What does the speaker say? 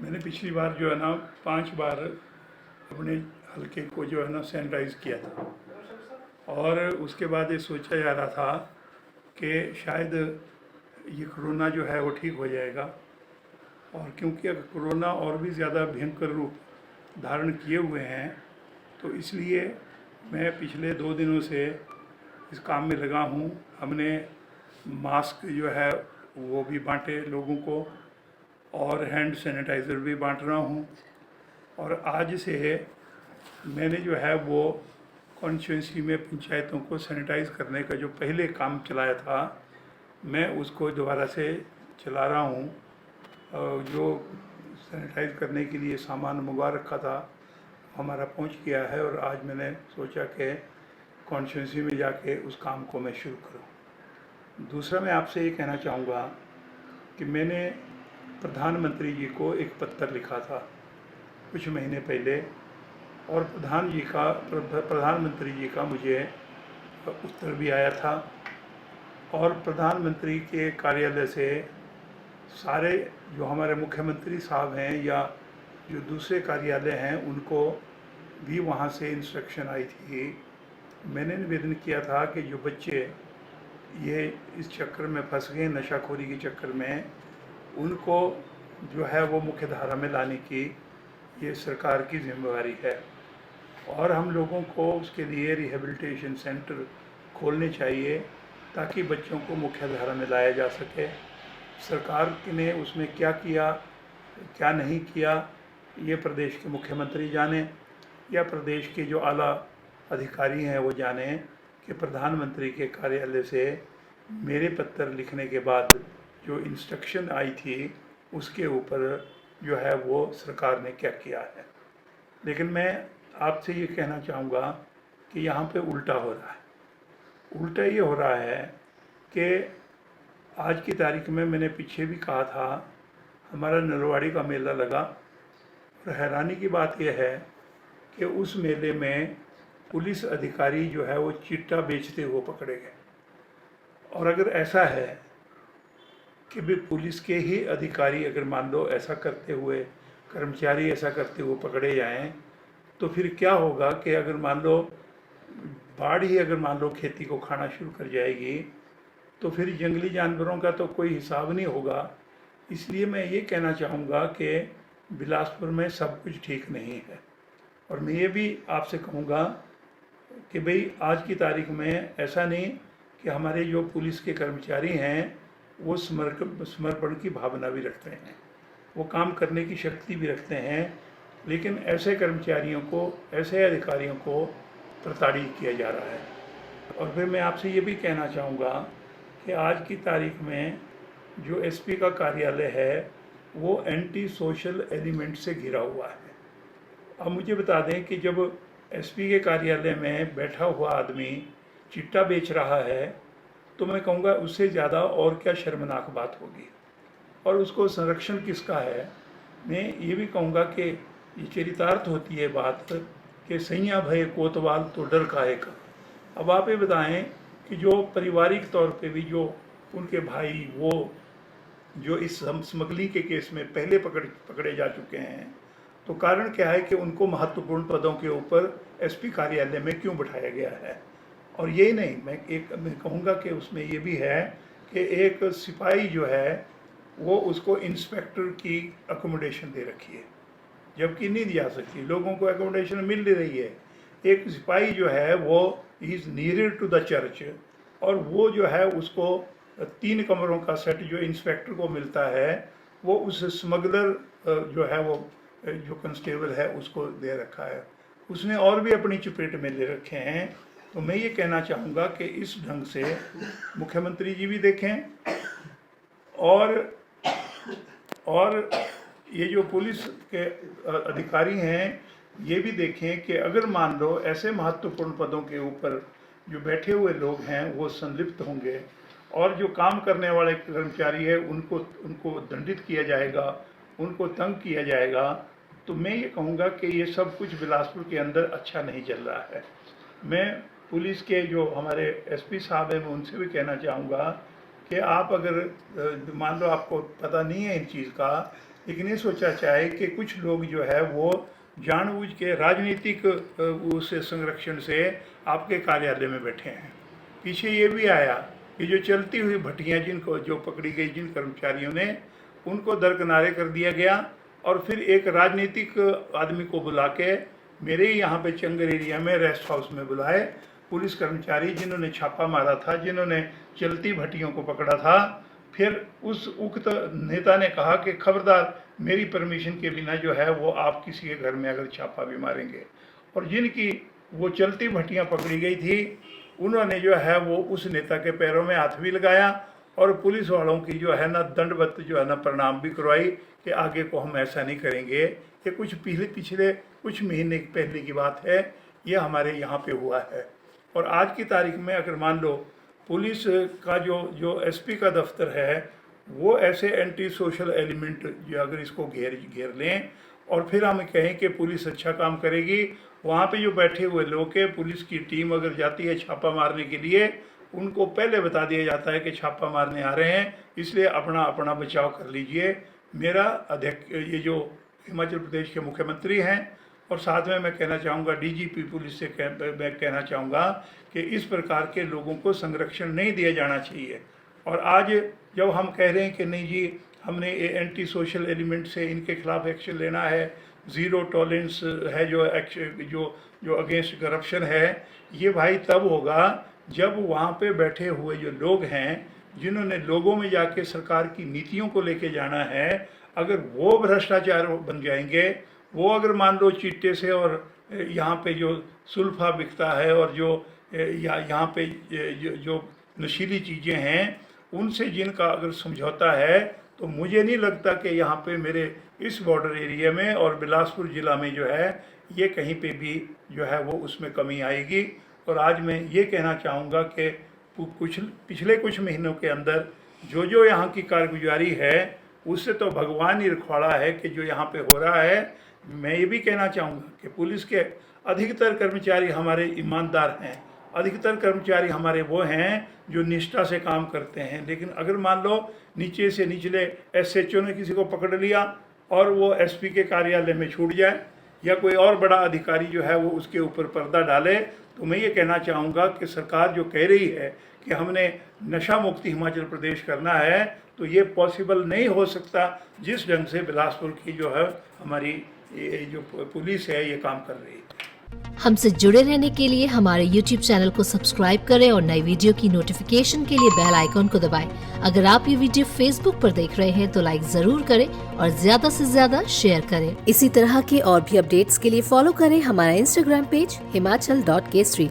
मैंने पिछली बार जो है ना 5 बार अपने हलके को जो है ना सैनिटाइज किया था। और उसके बाद ये सोचा जा रहा था कि शायद ये कोरोना जो है वो ठीक हो जाएगा। और क्योंकि अगर कोरोना और भी ज़्यादा भयंकर रूप धारण किए हुए हैं, तो इसलिए मैं पिछले 2 दिनों से इस काम में लगा हूँ। हमने मास्क जो है वो भी बांटे लोगों को, और हैंड सैनिटाइज़र भी बांट रहा हूँ। और आज से मैंने जो है वो कॉन्स्टिट्यूंसी में पंचायतों को सैनिटाइज़ करने का जो पहले काम चलाया था, मैं उसको दोबारा से चला रहा हूँ। जो सैनिटाइज़ करने के लिए सामान मंगवा रखा था हमारा पहुँच गया है, और आज मैंने सोचा कि कॉन्स्टिट्यूंसी में जाके उस काम को मैं शुरू करूँ। दूसरा, मैं आपसे ये कहना चाहूँगा कि मैंने प्रधानमंत्री जी को एक पत्र लिखा था कुछ महीने पहले, और प्रधानमंत्री जी का मुझे उत्तर भी आया था। और प्रधानमंत्री के कार्यालय से सारे जो हमारे मुख्यमंत्री साहब हैं या जो दूसरे कार्यालय हैं, उनको भी वहाँ से इंस्ट्रक्शन आई थी। मैंने निवेदन किया था कि जो बच्चे ये इस चक्कर में फंस गए, नशाखोरी के चक्कर में, उनको जो है वो मुख्य धारा में लाने की ये सरकार की जिम्मेवारी है। और हम लोगों को उसके लिए रिहेबिलिटेशन सेंटर खोलने चाहिए ताकि बच्चों को मुख्य धारा में लाया जा सके। सरकार ने उसमें क्या किया, क्या नहीं किया, ये प्रदेश के मुख्यमंत्री जाने या प्रदेश के जो आला अधिकारी हैं वो जाने कि प्रधानमंत्री के कार्यालय से मेरे पत्र लिखने के बाद जो इंस्ट्रक्शन आई थी उसके ऊपर जो है वो सरकार ने क्या किया है। लेकिन मैं आपसे ये कहना चाहूँगा कि यहाँ पे उल्टा हो रहा है। उल्टा ये हो रहा है कि आज की तारीख में, मैंने पीछे भी कहा था, हमारा नलवाड़ी का मेला लगा, और हैरानी की बात यह है कि उस मेले में पुलिस अधिकारी जो है वो चिट्टा बेचते हुए पकड़े गए। और अगर ऐसा है कि भी पुलिस के ही अधिकारी अगर मान लो ऐसा करते हुए, कर्मचारी ऐसा करते हुए पकड़े जाएं, तो फिर क्या होगा कि अगर मान लो बाढ़ ही अगर मान लो खेती को खाना शुरू कर जाएगी, तो फिर जंगली जानवरों का तो कोई हिसाब नहीं होगा। इसलिए मैं ये कहना चाहूँगा कि बिलासपुर में सब कुछ ठीक नहीं है। और मैं ये भी आपसे कहूँगा कि भाई आज की तारीख में ऐसा नहीं कि हमारे जो पुलिस के कर्मचारी हैं वो समर्पण की भावना भी रखते हैं, वो काम करने की शक्ति भी रखते हैं, लेकिन ऐसे कर्मचारियों को, ऐसे अधिकारियों को प्रताड़ित किया जा रहा है। और फिर मैं आपसे ये भी कहना चाहूँगा कि आज की तारीख में जो एसपी का कार्यालय है वो एंटी सोशल एलिमेंट से घिरा हुआ है। अब मुझे बता दें कि जब एसपी के कार्यालय में बैठा हुआ आदमी चिट्टा बेच रहा है, तो मैं कहूँगा उससे ज़्यादा और क्या शर्मनाक बात होगी। और उसको संरक्षण किसका है। मैं ये भी कहूँगा कि ये चरितार्थ होती है बात कि सैया भय कोतवाल तो डर काहे का। अब आप ये बताएं कि जो पारिवारिक तौर पे भी जो उनके भाई, वो जो इस स्मगलिंग के केस में पहले पकड़े जा चुके हैं, तो कारण क्या है कि उनको महत्वपूर्ण पदों के ऊपर एसपी कार्यालय में क्यों बिठाया गया है। और यही नहीं, मैं कहूँगा कि उसमें ये भी है कि एक सिपाही जो है वो उसको इंस्पेक्टर की अकोमोडेशन दे रखी है, जबकि नहीं दिया सकती, लोगों को अकोमोडेशन मिल नहीं रही है। एक सिपाही जो है वो is near to the church, और वो जो है उसको 3 कमरों का सेट जो इंस्पेक्टर को मिलता है वो उस स्मगलर जो है वो जो कांस्टेबल है उसको दे रखा है। उसने और भी अपनी चपेट में ले रखे हैं। तो मैं ये कहना चाहूँगा कि इस ढंग से मुख्यमंत्री जी भी देखें, और ये जो पुलिस के अधिकारी हैं ये भी देखें कि अगर मान लो ऐसे महत्वपूर्ण पदों के ऊपर जो बैठे हुए लोग हैं वो संलिप्त होंगे, और जो काम करने वाले कर्मचारी है उनको दंडित किया जाएगा, उनको तंग किया जाएगा, तो मैं ये कहूँगा कि ये सब कुछ बिलासपुर के अंदर अच्छा नहीं चल रहा है। मैं पुलिस के जो हमारे एसपी साहब हैं मैं उनसे भी कहना चाहूँगा कि आप अगर मान लो आपको पता नहीं है इन चीज़ का, लेकिन ये सोचा जाए कि कुछ लोग जो है वो जानबूझ के राजनीतिक उस संरक्षण से आपके कार्यालय में बैठे हैं। पीछे ये भी आया कि जो चलती हुई भट्टियाँ जिनको जो पकड़ी गई जिन कर्मचारियों ने, उनको दरकिनारे कर दिया गया और फिर एक राजनीतिक आदमी को बुला के मेरे ही यहाँ पे चंगर एरिया में रेस्ट हाउस में बुलाए पुलिस कर्मचारी जिन्होंने छापा मारा था, जिन्होंने चलती भट्टियों को पकड़ा था। फिर उस उक्त नेता ने कहा कि खबरदार मेरी परमिशन के बिना जो है वो आप किसी के घर में अगर छापा भी मारेंगे। और जिनकी वो चलती भट्टियाँ पकड़ी गई थी उन्होंने जो है वो उस नेता के पैरों में हाथ भी लगाया और पुलिस वालों की जो है ना दंडवत जो है ना प्रणाम भी करवाई कि आगे को हम ऐसा नहीं करेंगे। ये कुछ पिछले कुछ महीने पहले की बात है, ये हमारे यहाँ पे हुआ है। और आज की तारीख में अगर मान लो पुलिस का जो एसपी का दफ्तर है वो ऐसे एंटी सोशल एलिमेंट जो अगर इसको घेर लें और फिर हम कहें कि पुलिस अच्छा काम करेगी, वहाँ पे जो बैठे हुए लोग के पुलिस की टीम अगर जाती है छापा मारने के लिए, उनको पहले बता दिया जाता है कि छापा मारने आ रहे हैं, इसलिए अपना बचाव कर लीजिए। मेरा अध्यक्ष ये जो हिमाचल प्रदेश के मुख्यमंत्री हैं और साथ में मैं कहना चाहूँगा डीजीपी पुलिस से मैं कहना चाहूँगा कि इस प्रकार के लोगों को संरक्षण नहीं दिया जाना चाहिए। और आज जब हम कह रहे हैं कि नहीं जी हमने ये एंटी सोशल एलिमेंट से इनके खिलाफ एक्शन लेना है, ज़ीरो टॉलरेंस है जो अगेंस्ट करप्शन है, ये भाई तब होगा जब वहाँ पे बैठे हुए जो लोग हैं जिन्होंने लोगों में जाके सरकार की नीतियों को लेके जाना है, अगर वो भ्रष्टाचार बन जाएंगे, वो अगर मान लो चिट्टे से और यहाँ पे जो सुल्फा बिकता है और जो यहाँ पे जो नशीली चीज़ें हैं उनसे जिनका अगर समझौता है, तो मुझे नहीं लगता कि यहाँ पे मेरे इस बॉर्डर एरिया में और बिलासपुर ज़िला में जो है ये कहीं पे भी जो है वो उसमें कमी आएगी। और आज मैं ये कहना चाहूँगा कि पिछले कुछ महीनों के अंदर जो यहाँ की कारगुजारी है उससे तो भगवान ही रखवाड़ा है कि जो यहाँ पे हो रहा है। मैं ये भी कहना चाहूँगा कि पुलिस के अधिकतर कर्मचारी हमारे ईमानदार हैं, अधिकतर कर्मचारी हमारे वो हैं जो निष्ठा से काम करते हैं। लेकिन अगर मान लो नीचे से निचले एसएचओ ने किसी को पकड़ लिया और वो एसपी के कार्यालय में छूट जाए या कोई और बड़ा अधिकारी जो है वो उसके ऊपर पर्दा डाले, तो मैं ये कहना चाहूँगा कि सरकार जो कह रही है कि हमने नशा मुक्ति हिमाचल प्रदेश करना है, तो ये पॉसिबल नहीं हो सकता जिस ढंग से बिलासपुर की जो है हमारी ये जो पुलिस है ये काम कर रही है। हमसे जुड़े रहने के लिए हमारे YouTube चैनल को सब्सक्राइब करें और नई वीडियो की नोटिफिकेशन के लिए बेल आइकॉन को दबाएं। अगर आप ये वीडियो Facebook पर देख रहे हैं तो लाइक जरूर करें और ज्यादा से ज्यादा शेयर करें। इसी तरह के और भी अपडेट्स के लिए फॉलो करें हमारा Instagram पेज himachal.k3।